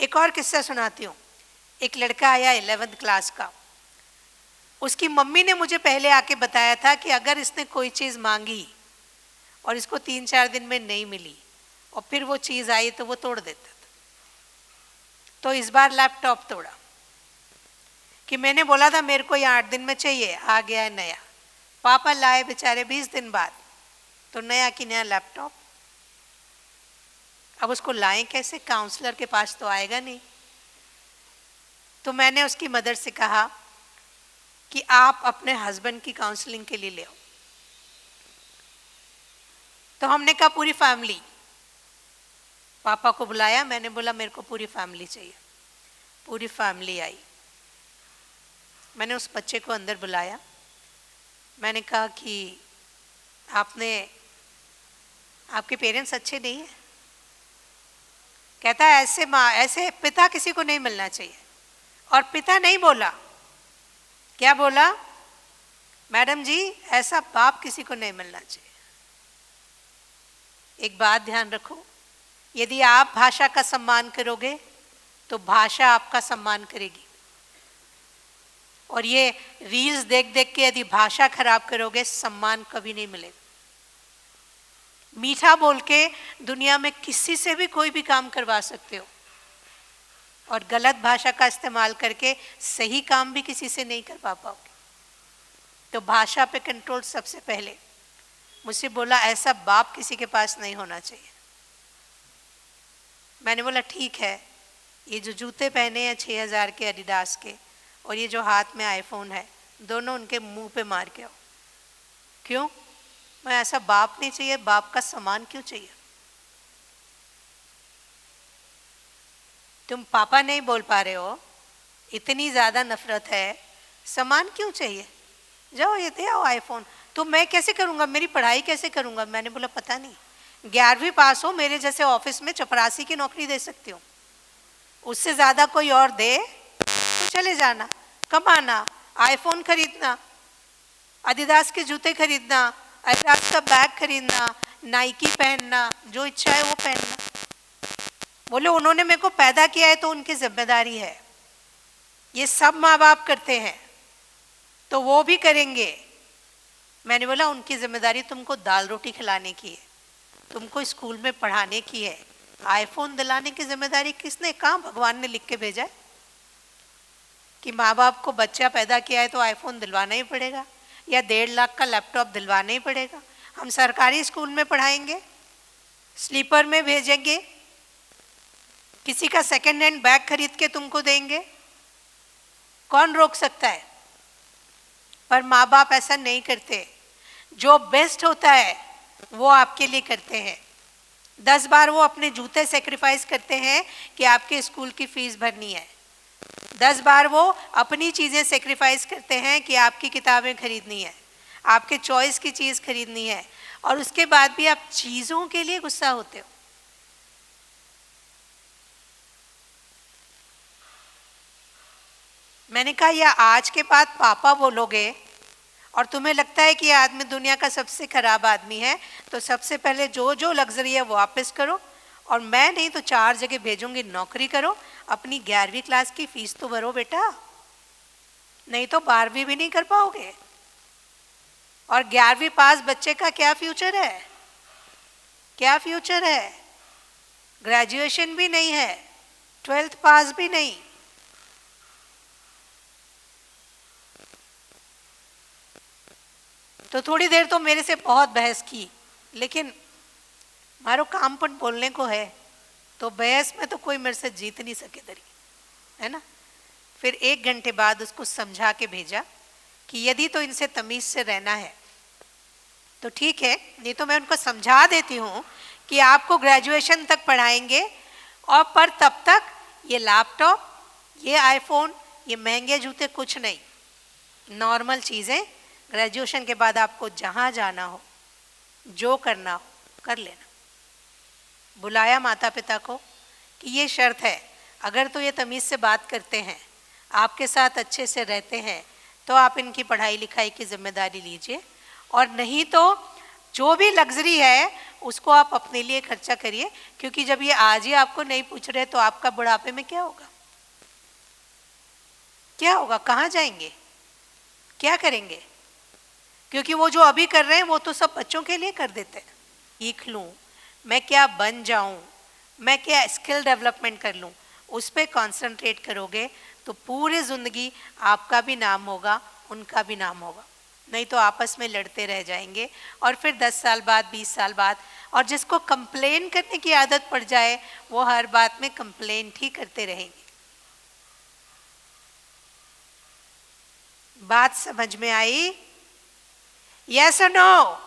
एक और किस्सा सुनाती हूँ। एक लड़का आया 11th क्लास का, उसकी मम्मी ने मुझे पहले आके बताया था कि अगर इसने कोई चीज़ मांगी और इसको 3-4 दिन में नहीं मिली और फिर वो चीज़ आई तो वो तोड़ देता था। तो इस बार लैपटॉप तोड़ा कि मैंने बोला था मेरे को ये 8 दिन में चाहिए, आ गया है नया। पापा लाए बेचारे 20 दिन बाद, तो नया की नया लैपटॉप। अब उसको लाएं कैसे, काउंसलर के पास तो आएगा नहीं। तो मैंने उसकी मदर से कहा कि आप अपने हस्बैंड की काउंसलिंग के लिए ले आओ। तो हमने कहा पूरी फैमिली, पापा को बुलाया, मैंने बोला मेरे को पूरी फैमिली चाहिए। पूरी फैमिली आई। मैंने उस बच्चे को अंदर बुलाया, मैंने कहा कि आपके पेरेंट्स अच्छे नहीं हैं? कहता है ऐसे माँ, ऐसे पिता किसी को नहीं मिलना चाहिए। और पिता नहीं बोला, क्या बोला? मैडम जी ऐसा बाप किसी को नहीं मिलना चाहिए। एक बात ध्यान रखो, यदि आप भाषा का सम्मान करोगे तो भाषा आपका सम्मान करेगी। और ये रील्स देख देख के यदि भाषा खराब करोगे, सम्मान कभी नहीं मिलेगा। मीठा बोल के दुनिया में किसी से भी कोई भी काम करवा सकते हो, और गलत भाषा का इस्तेमाल करके सही काम भी किसी से नहीं करवा पाओगे। तो भाषा पे कंट्रोल सबसे पहले। मुझसे बोला ऐसा बाप किसी के पास नहीं होना चाहिए। मैंने बोला ठीक है, ये जो जूते पहने हैं 6000 के एडिडास के, और ये जो हाथ में आईफोन है, दोनों उनके मुंह पे मार के आओ। क्यों? मैं ऐसा बाप नहीं चाहिए, बाप का सम्मान क्यों चाहिए? तुम पापा नहीं बोल पा रहे हो, इतनी ज़्यादा नफरत है, सम्मान क्यों चाहिए? जाओ ये दे आओ आईफोन। तो मैं कैसे करूँगा, मेरी पढ़ाई कैसे करूँगा? मैंने बोला पता नहीं, 11वीं पास हो, मेरे जैसे ऑफिस में चपरासी की नौकरी दे सकती हूँ, उससे ज़्यादा कोई और दे तो चले जाना, कमाना, आईफोन खरीदना, एडिडास के जूते खरीदना, एडिडास का बैग खरीदना, नाइकी पहनना, जो इच्छा है वो पहनना। बोले उन्होंने मेरे को पैदा किया है तो उनकी जिम्मेदारी है। ये सब माँ बाप करते हैं तो वो भी करेंगे। मैंने बोला उनकी जिम्मेदारी तुमको दाल रोटी खिलाने की है, तुमको स्कूल में पढ़ाने की है। आईफोन दिलाने की जिम्मेदारी किसने, कहाँ भगवान ने लिख के भेजा है कि माँ बाप को बच्चा पैदा किया है तो आईफोन दिलवाना ही पड़ेगा, या 1.5 लाख का लैपटॉप दिलवाना ही पड़ेगा? हम सरकारी स्कूल में पढ़ाएंगे, स्लीपर में भेजेंगे, किसी का सेकंड हैंड बैग खरीद के तुमको देंगे, कौन रोक सकता है? पर माँ बाप ऐसा नहीं करते। जो बेस्ट होता है वो आपके लिए करते हैं। 10 बार वो अपने जूते सेक्रीफाइस करते हैं कि आपके स्कूल की फीस भरनी है। 10 बार वो अपनी चीज़ें सेक्रीफाइस करते हैं कि आपकी किताबें खरीदनी है, आपके चॉइस की चीज़ खरीदनी है, और उसके बाद भी आप चीज़ों के लिए गुस्सा होते हो। मैंने कहा या आज के बाद पापा बोलोगे और तुम्हें लगता है कि ये आदमी दुनिया का सबसे खराब आदमी है, तो सबसे पहले जो जो लग्जरी है वो वापस करो, और मैं नहीं तो 4 जगह भेजूंगी, नौकरी करो, अपनी 11वीं क्लास की फीस तो भरो बेटा, नहीं तो 12वीं भी नहीं कर पाओगे। और 11वीं पास बच्चे का क्या फ्यूचर है? क्या फ्यूचर है? ग्रेजुएशन भी नहीं है, 12th पास भी नहीं। तो थोड़ी देर तो मेरे से बहुत बहस की, लेकिन मारो काम पर बोलने को है, तो बहस में तो कोई मेरे से जीत नहीं सके दरी, है ना। फिर 1 घंटे बाद उसको समझा के भेजा कि यदि तो इनसे तमीज़ से रहना है तो ठीक है, नहीं तो मैं उनको समझा देती हूँ कि आपको ग्रेजुएशन तक पढ़ाएंगे, और पर तब तक ये लैपटॉप, ये आईफोन, ये महंगे जूते कुछ नहीं, नॉर्मल चीज़ें। ग्रेजुएशन के बाद आपको जहाँ जाना हो, जो करना हो कर लेना। बुलाया माता पिता को कि ये शर्त है, अगर तो ये तमीज़ से बात करते हैं, आपके साथ अच्छे से रहते हैं, तो आप इनकी पढ़ाई लिखाई की जिम्मेदारी लीजिए, और नहीं तो जो भी लग्जरी है उसको आप अपने लिए खर्चा करिए, क्योंकि जब ये आज ही आपको नहीं पूछ रहे तो आपका बुढ़ापे में क्या होगा? क्या होगा? कहाँ जाएंगे? क्या करेंगे? क्योंकि वो जो अभी कर रहे हैं वो तो सब बच्चों के लिए कर देते हैं। सीख लूँ, मैं क्या बन जाऊँ, मैं क्या स्किल डेवलपमेंट कर लूँ, उस पर कॉन्सेंट्रेट करोगे तो पूरी ज़िंदगी आपका भी नाम होगा, उनका भी नाम होगा। नहीं तो आपस में लड़ते रह जाएंगे और फिर 10 साल बाद, 20 साल बाद, और जिसको कंप्लेन करने की आदत पड़ जाए वो हर बात में कंप्लेन ही करते रहेंगे। बात समझ में आई? यस और नो?